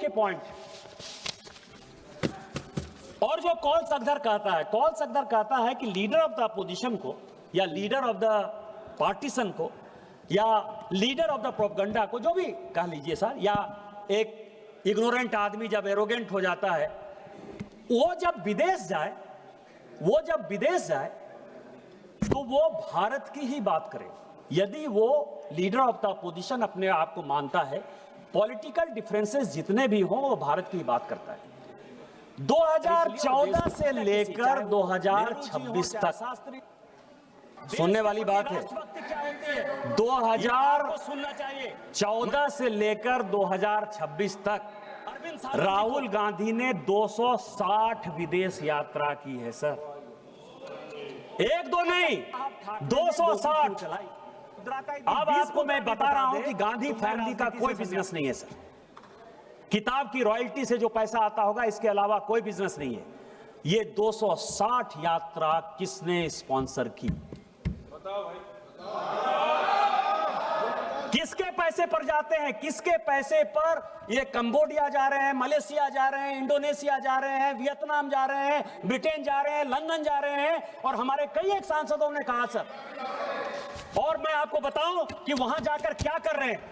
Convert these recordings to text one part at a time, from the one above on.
के पॉइंट। और जो कॉल सगदर कहता है कि लीडर ऑफ द अपोजिशन को या लीडर ऑफ द पार्टीशन को या लीडर ऑफ द प्रोपगंडा को, जो भी कह लीजिए सर, या एक इग्नोरेंट आदमी जब एरोगेंट हो जाता है, वो जब विदेश जाए तो वो भारत की ही बात करे। यदि वो लीडर ऑफ द अपोजिशन अपने आप को मानता है, पॉलिटिकल डिफरेंसेस जितने भी हों वो भारत की बात करता है। 2014 से लेकर 2026 तक, सुनने वाली बात है, 2014 से लेकर 2026 तक राहुल गांधी ने 260 विदेश यात्रा की है सर, एक दो नहीं, 260। अब आपको मैं बता रहा हूं कि गांधी फैमिली का कोई बिजनेस नहीं है सर। किताब की रॉयल्टी से जो पैसा आता होगा, इसके अलावा कोई बिजनेस नहीं है। ये 260 यात्रा किसने स्पॉन्सर की? बताओ भाई, किसके पैसे पर जाते हैं? किसके पैसे पर ये कंबोडिया जा रहे हैं, मलेशिया जा रहे हैं, इंडोनेशिया जा रहे हैं, वियतनाम जा रहे हैं, ब्रिटेन जा रहे हैं, लंदन जा रहे हैं? और हमारे कई एक सांसदों ने कहा सर, और मैं आपको बताऊं कि वहां जाकर क्या कर रहे हैं।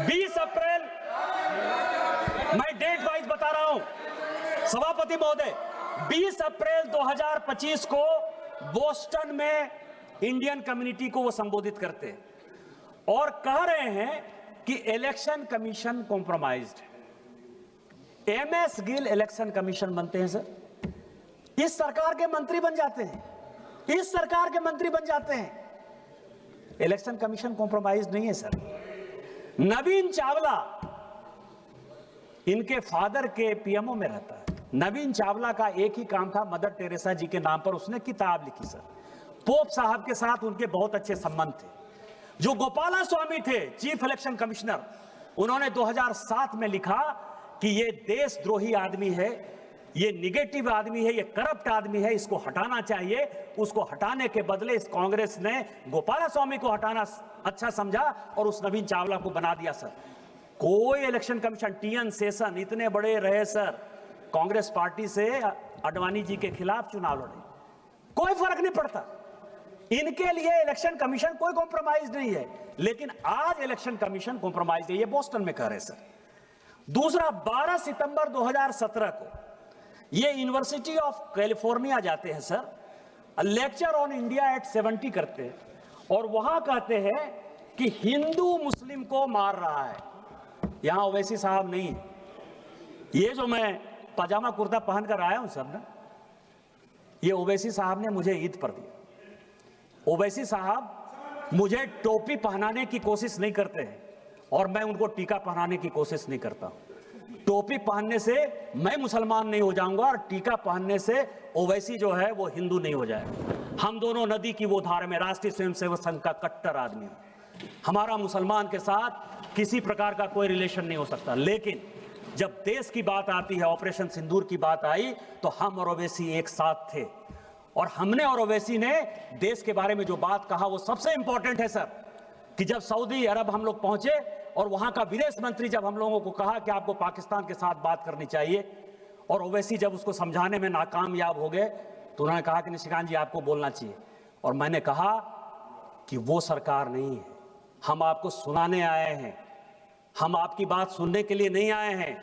20 अप्रैल, मैं डेट वाइज बता रहा हूं सभापति महोदय, 20 अप्रैल 2025 को बोस्टन में इंडियन कम्युनिटी को वो संबोधित करते हैं और कह रहे हैं कि election commission compromised. MS Gill election commission बनते हैं सर, इस सरकार के मंत्री बन जाते हैं, इस सरकार के मंत्री बन जाते हैं। इलेक्शन कमीशन कॉम्प्रोमाइज नहीं है सर। नवीन चावला इनके फादर के पीएमओ में रहता है। नवीन चावला का एक ही काम था, मदर टेरेसा जी के नाम पर उसने किताब लिखी सर। पोप साहब के साथ उनके बहुत अच्छे संबंध थे। जो गोपाला स्वामी थे चीफ इलेक्शन कमिश्नर, उन्होंने 2007 में लिखा कि ये देशद्रोही आदमी है, ये निगेटिव आदमी है, ये करप्ट आदमी है, इसको हटाना चाहिए। उसको हटाने के बदले इस कांग्रेस ने गोपाला स्वामी को हटाना अच्छा समझा और उस नवीन चावला को बना दिया सर। कोई इलेक्शन कमीशन, टीएन शेषन इतने बड़े रहे सर, कांग्रेस पार्टी से अडवाणी जी के खिलाफ चुनाव लड़े, कोई फर्क नहीं पड़ता। इनके लिए इलेक्शन कमीशन कोई कॉम्प्रोमाइज नहीं है, लेकिन आज इलेक्शन कमीशन कॉम्प्रोमाइज है, ये बोस्टन में कह रहे सर। दूसरा, 12 सितंबर 2017 को ये यूनिवर्सिटी ऑफ कैलिफोर्निया जाते हैं sir, lecture on India at 70 करते हैं और वहां कहते हैं कि हिंदू मुस्लिम को मार रहा है। यहां ओवैसी साहब नहीं है। ये जो मैं पजामा कुर्ता पहनकर आया हूं सर ना, ये ओवैसी साहब ने मुझे ईद पर दिया। ओवैसी साहब मुझे टोपी पहनाने की कोशिश नहीं करते हैं और मैं उनको टीका पहनाने की कोशिश नहीं करता। टोपी पहनने से मैं मुसलमान नहीं हो जाऊंगा और टीका पहनने से ओवैसी जो है वो हिंदू नहीं हो जाएगा। हम दोनों नदी की वो धार में, राष्ट्रीय स्वयंसेवक संघ का कट्टर आदमी है। हमारा मुसलमान के साथ किसी प्रकार का कोई रिलेशन नहीं हो सकता, लेकिन जब देश की बात आती है, ऑपरेशन सिंदूर की बात आई, तो हम और ओवैसी एक साथ थे और हमने और ओवैसी ने देश के बारे में जो बात कहा वो सबसे इंपॉर्टेंट है सर। कि जब सऊदी अरब हम लोग पहुंचे और वहां का विदेश मंत्री जब हम लोगों को कहा कि आपको पाकिस्तान के साथ बात करनी चाहिए और ओवैसी जब उसको समझाने में नाकामयाब हो गए, तो उन्होंने कहा कि निशिकांत जी आपको बोलना चाहिए। और मैंने कहा कि वो सरकार नहीं है, हम आपको सुनाने आए हैं, हम आपकी बात सुनने के लिए नहीं आए हैं।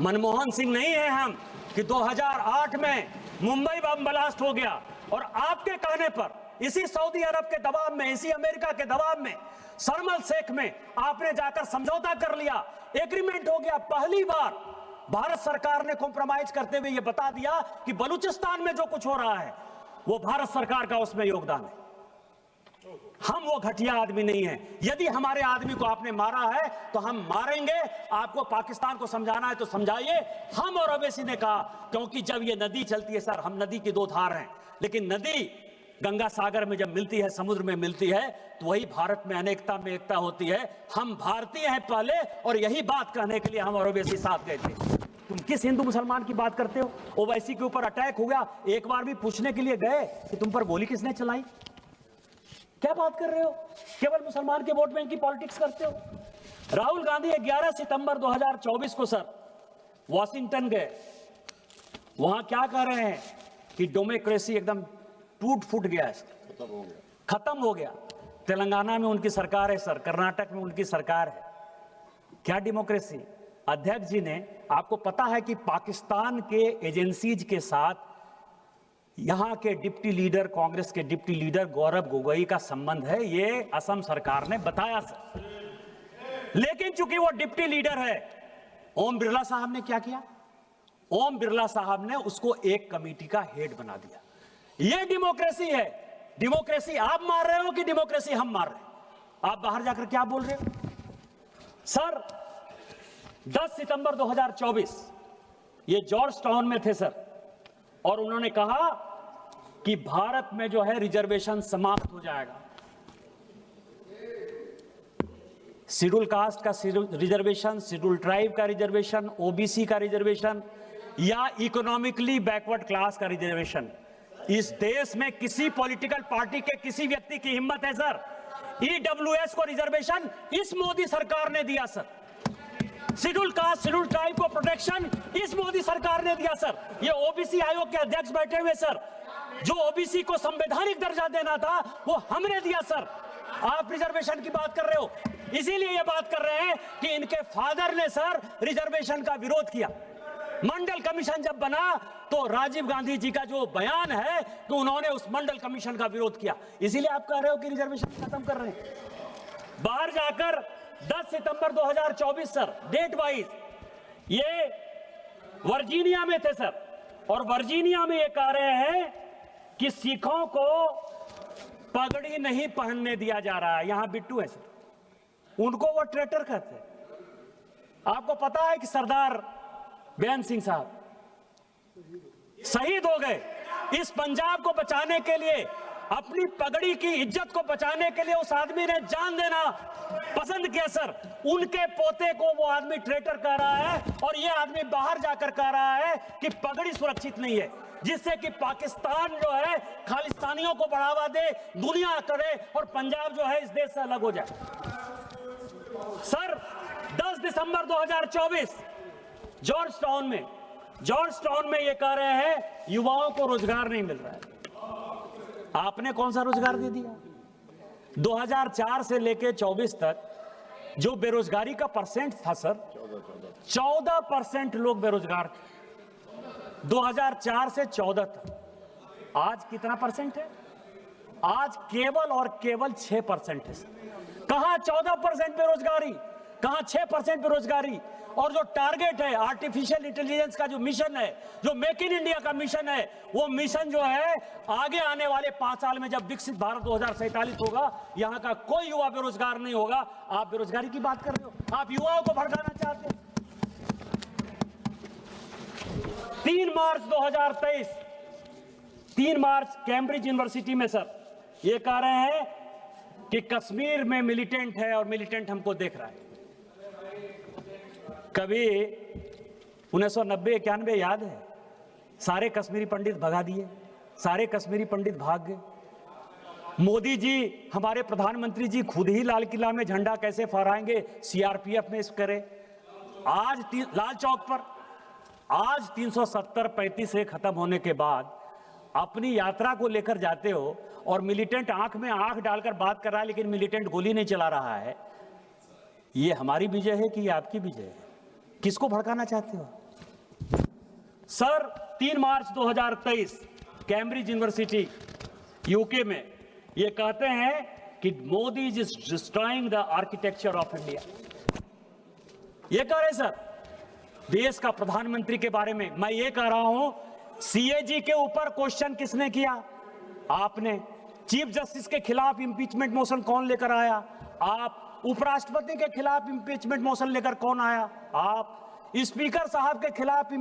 मनमोहन सिंह नहीं है हम कि 2008 में मुंबई बम ब्लास्ट हो गया और आपके कहने पर इसी सऊदी अरब के दबाव में, इसी अमेरिका के दबाव में, शर्म अल शेख में आपने जाकर समझौता कर लिया, एग्रीमेंट हो गया। पहली बार भारत सरकार ने कॉम्प्रोमाइज करते हुए यह बता दिया कि बलूचिस्तान में जो कुछ हो रहा है वो भारत सरकार का उसमें योगदान है। हम वो घटिया आदमी नहीं है। यदि हमारे आदमी को आपने मारा है तो हम मारेंगे। आपको पाकिस्तान को समझाना है तो समझाइए। हम और ओवैसी ने कहा, क्योंकि जब ये नदी चलती है सर, हम नदी की दो धार हैं, लेकिन नदी गंगा सागर में जब मिलती है, समुद्र में मिलती है, तो वही भारत में अनेकता में एकता होती है। हम भारतीय हैं पहले, और यही बात कहने के लिए हम और ओवैसी साथ गए थे। तुम किस हिंदू मुसलमान की बात करते हो? ओवैसी के ऊपर अटैक हो गया, एक बार भी पूछने के लिए गए कि तुम पर गोली किसने चलाई? क्या बात कर रहे हो? केवल मुसलमान के वोट बैंक की पॉलिटिक्स करते हो। राहुल गांधी 11 सितंबर 2024 को सर वॉशिंगटन गए। वहां क्या कह रहे हैं कि डेमोक्रेसी एकदम टूट फूट गया है, खत्म हो गया। तेलंगाना में उनकी सरकार है सर, कर्नाटक में उनकी सरकार है। क्या डेमोक्रेसी? अध्यक्ष जी ने, आपको पता है कि पाकिस्तान के एजेंसीज के साथ यहां के डिप्टी लीडर, कांग्रेस के डिप्टी लीडर गौरव गोगोई का संबंध है, ये असम सरकार ने बताया सर। लेकिन चूंकि वो डिप्टी लीडर है, ओम बिरला साहब ने क्या किया? ओम बिरला साहब ने उसको एक कमेटी का हेड बना दिया। ये डेमोक्रेसी है। डेमोक्रेसी आप मार रहे हो कि डेमोक्रेसी हम मार रहे हैं? आप बाहर जाकर क्या बोल रहे हो सर? 10 सितंबर 2024 ये जॉर्ज टाउन में थे सर, और उन्होंने कहा कि भारत में जो है रिजर्वेशन समाप्त हो जाएगा। शेड्यूल कास्ट का रिजर्वेशन, शेड्यूल ट्राइब का रिजर्वेशन, ओबीसी का रिजर्वेशन या इकोनॉमिकली बैकवर्ड क्लास का रिजर्वेशन, इस देश में किसी पॉलिटिकल पार्टी के किसी व्यक्ति की हिम्मत है सर? ईडब्ल्यूएस को रिजर्वेशन इस मोदी सरकार ने दिया sir. Schedule caste, schedule tribe को प्रोटेक्शन इस मोदी सरकार ने दिया सर। ये ओबीसी आयोग के अध्यक्ष बैठे हुए सर, जो ओबीसी को संवैधानिक दर्जा देना था वो हमने दिया सर। आप रिजर्वेशन की बात कर रहे हो, इसीलिए ये बात कर रहे हैं कि इनके फादर ने सर रिजर्वेशन का विरोध किया। मंडल कमीशन जब बना तो राजीव गांधी जी का जो बयान है कि उन्होंने उस मंडल कमीशन का विरोध किया, इसीलिए आप कह रहे हो कि रिजर्वेशन खत्म कर रहे हैं। बाहर जाकर 10 सितंबर 2024 सर, डेट वाइज ये वर्जीनिया में थे सर, और वर्जीनिया में ये कह रहे हैं कि सिखों को पगड़ी नहीं पहनने दिया जा रहा है। यहां बिट्टू है सर, उनको वो ट्रेटर कहते हैं। आपको पता है कि सरदार बेअंत सिंह साहब शहीद हो गए। इस पंजाब को बचाने के लिए, अपनी पगड़ी की इज्जत को बचाने के लिए उस आदमी ने जान देना पसंद किया सर। उनके पोते को वो आदमी ट्रेटर कह रहा है, और ये आदमी बाहर जाकर कह रहा है कि पगड़ी सुरक्षित नहीं है, जिससे कि पाकिस्तान जो है खालिस्तानियों को बढ़ावा दे, दुनिया करे, और पंजाब जो है इस देश से अलग हो जाए। सर 10 दिसंबर 2024 जॉर्ज टाउन में ये कह रहे हैं युवाओं को रोजगार नहीं मिल रहा है। आपने कौन सा रोजगार दे दिया? 2004 से लेके 24 तक जो बेरोजगारी का परसेंट था सर, 14% लोग बेरोजगार थे 2004 से 14 तक। आज कितना परसेंट है? आज केवल और केवल 6% है। कहां 14% बेरोजगारी, कहां 6% बेरोजगारी? और जो टारगेट है आर्टिफिशियल इंटेलिजेंस का जो मिशन है, जो मेक इन इंडिया का मिशन है, वो मिशन जो है आगे आने वाले 5 साल में जब विकसित भारत 2047 होगा, यहां का कोई युवा बेरोजगार नहीं होगा। आप बेरोजगारी की बात कर रहे हो, आप युवाओं को भड़काना चाहते हैं। 3 मार्च 2023, 3 मार्च कैम्ब्रिज यूनिवर्सिटी में सर ये कह रहे हैं कि कश्मीर में मिलिटेंट है और मिलिटेंट हमको देख रहा है। कभी 1990-91 याद है? सारे कश्मीरी पंडित भगा दिए, सारे कश्मीरी पंडित भाग गए। मोदी जी, हमारे प्रधानमंत्री जी खुद ही लाल किला में झंडा कैसे फहराएंगे, सीआरपीएफ में इस करे। आज लाल चौक पर आज 370-35 से खत्म होने के बाद अपनी यात्रा को लेकर जाते हो, और मिलिटेंट आंख में आंख डालकर बात कर रहा है, लेकिन मिलिटेंट गोली नहीं चला रहा है। ये हमारी विजय है कि ये आपकी विजय है? किसको भड़काना चाहते हो सर? 3 मार्च 2023 कैम्ब्रिज यूनिवर्सिटी यूके में ये कहते हैं कि Modi is destroying the architecture of India. ये कह रहे सर देश का प्रधानमंत्री के बारे में। मैं ये कह रहा हूं, सीएजी के ऊपर क्वेश्चन किसने किया? आपने। चीफ जस्टिस के खिलाफ इंपीचमेंट मोशन कौन लेकर आया? आप। उपराष्ट्रपति के खिलाफ इंपीचमेंट मोशन लेकर कौन आया? आप। स्पीकर साहब के खिलाफ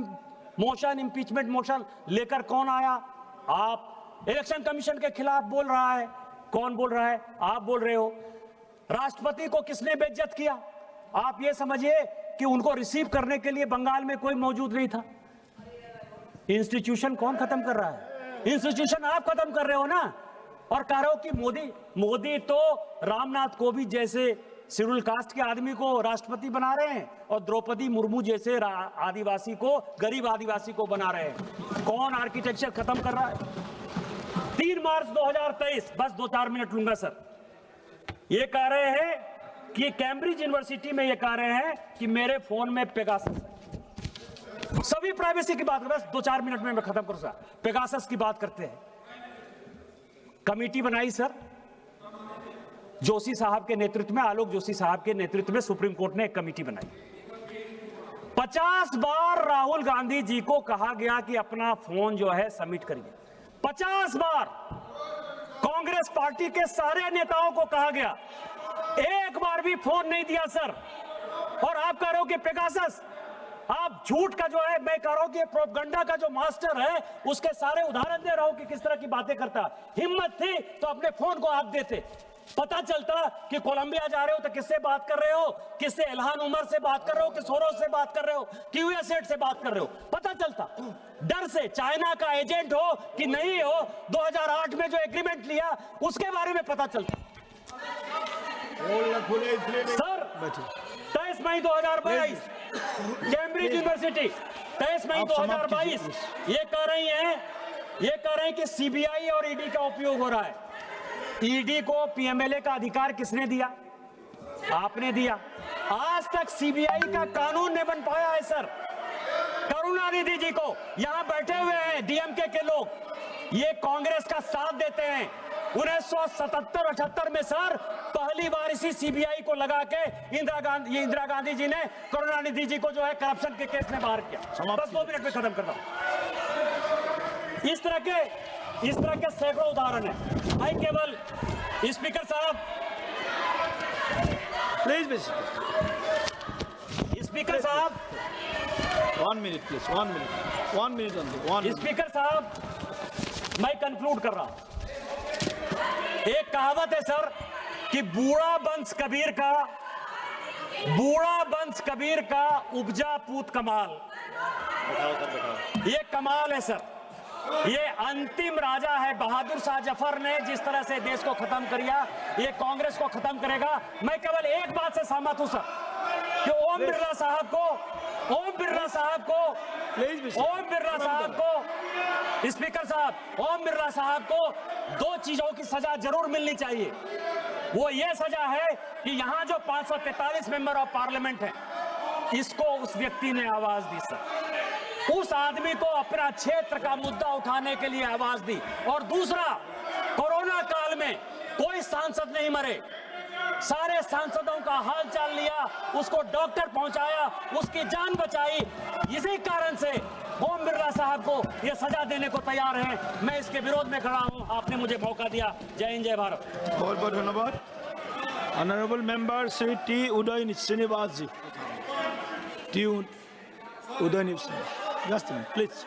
मोशन, इंपीचमेंट मोशन लेकर कौन आया? आप। इलेक्शन कमीशन के खिलाफ बोल रहा है, कौन बोल रहा है? आप बोल रहे हो। राष्ट्रपति को किसने बेइज्जत किया? आप ये समझिए कि उनको रिसीव करने के लिए बंगाल में कोई मौजूद नहीं था। इंस्टीट्यूशन कौन खत्म कर रहा है? इंस्टीट्यूशन आप खत्म कर रहे हो ना। और कह रहे हो कि मोदी तो रामनाथ कोविंद जैसे शेड्यूल कास्ट के आदमी को राष्ट्रपति बना रहे हैं और द्रौपदी मुर्मू जैसे आदिवासी को, गरीब आदिवासी को बना रहे हैं। कौन आर्किटेक्चर खत्म कर रहा है? 3 मार्च 2023, बस 2-4 मिनट लूंगा सर। ये कह रहे हैं कि कैम्ब्रिज यूनिवर्सिटी में ये कह रहे हैं कि मेरे फोन में पेगासस है। सभी प्राइवेसी की बात, बस 2-4 मिनट में मैं खत्म करूंगा। पेगासस की बात करते हैं। कमेटी बनाई सर जोशी साहब के नेतृत्व में, आलोक जोशी साहब के नेतृत्व में सुप्रीम कोर्ट ने एक कमेटी बनाई। 50 बार राहुल गांधी जी को कहा गया कि अपना फोन जो है सबमिट करिए। 50 बार कांग्रेस पार्टी के सारे नेताओं को कहा गया, एक बार भी फोन नहीं दिया सर। और आप कह रहे हो कि पेगासस, आप झूठ का जो है, मैं कह रहा हूं कि प्रोपगंडा का जो मास्टर है उसके सारे उदाहरण दे रहा हूं कि किस तरह की बातें करता। हिम्मत थी तो अपने फोन को आप देते, पता चलता कि कोलंबिया जा रहे हो तो किससे बात कर रहे हो, किससे इल्हान उमर से बात कर रहे हो, कि सोरोस से बात कर रहे हो, कि यूएसएड से बात कर रहे हो, पता चलता। डर से चाइना का एजेंट हो कि नहीं हो, 2008 में जो एग्रीमेंट लिया उसके बारे में पता चलता। सर 23 मई 2022 कैम्ब्रिज यूनिवर्सिटी, 23 मई 2022 ये कह रही हैं कि सीबीआई और ईडी का उपयोग हो रहा है। ईडी को पीएमएलए का अधिकार किसने दिया? आपने दिया। आज तक सीबीआई का कानून नहीं बन पाया है सर। करुणानिधि जी को यहां बैठे हुए हैं डीएमके के लोग, ये कांग्रेस का साथ देते हैं। 1977-78 में सर पहली बार इसी सीबीआई को लगा के इंदिरा गांधी जी ने करुणानिधि जी को जो है करप्शन के केस में बाहर किया। बस 2 मिनट में खत्म करता हूं। इस तरह के सैकड़ों उदाहरण है। भाई केवल स्पीकर साहब, प्लीज स्पीकर साहब 1 minute please, 1 minute only. Speaker साहब, मैं कंक्लूड कर रहा हूं। एक कहावत है सर कि बूढ़ा वंश कबीर का उपजा पूत कमाल। ये कमाल है सर। ये अंतिम राजा है। बहादुर शाह जफर ने जिस तरह से देश को खत्म किया, ये कांग्रेस को खत्म करेगा। मैं केवल एक बात से सहमत हूं सर कि ओम बिरला साहब को स्पीकर साहब, ओम बिरला साहब को 2 चीजों की सजा जरूर मिलनी चाहिए। वो ये सजा है कि यहां जो 543 मेंबर ऑफ पार्लियामेंट है, इसको उस व्यक्ति ने आवाज दी सर, उस आदमी को अपना क्षेत्र का मुद्दा उठाने के लिए आवाज दी। और दूसरा, कोरोना काल में कोई सांसद नहीं मरे, सारे सांसदों का हाल चाल लिया, उसको डॉक्टर पहुंचाया, उसकी जान बचाई। इसी कारण से ओम बिरला साहब को यह सजा देने को तैयार हैं। मैं इसके विरोध में खड़ा हूं। आपने मुझे मौका दिया। जय हिंद, जय भारत। बहुत बहुत धन्यवाद। Honourable member Shri T Uday Srinivas ji, T Uday Srinivas, just a minute, please.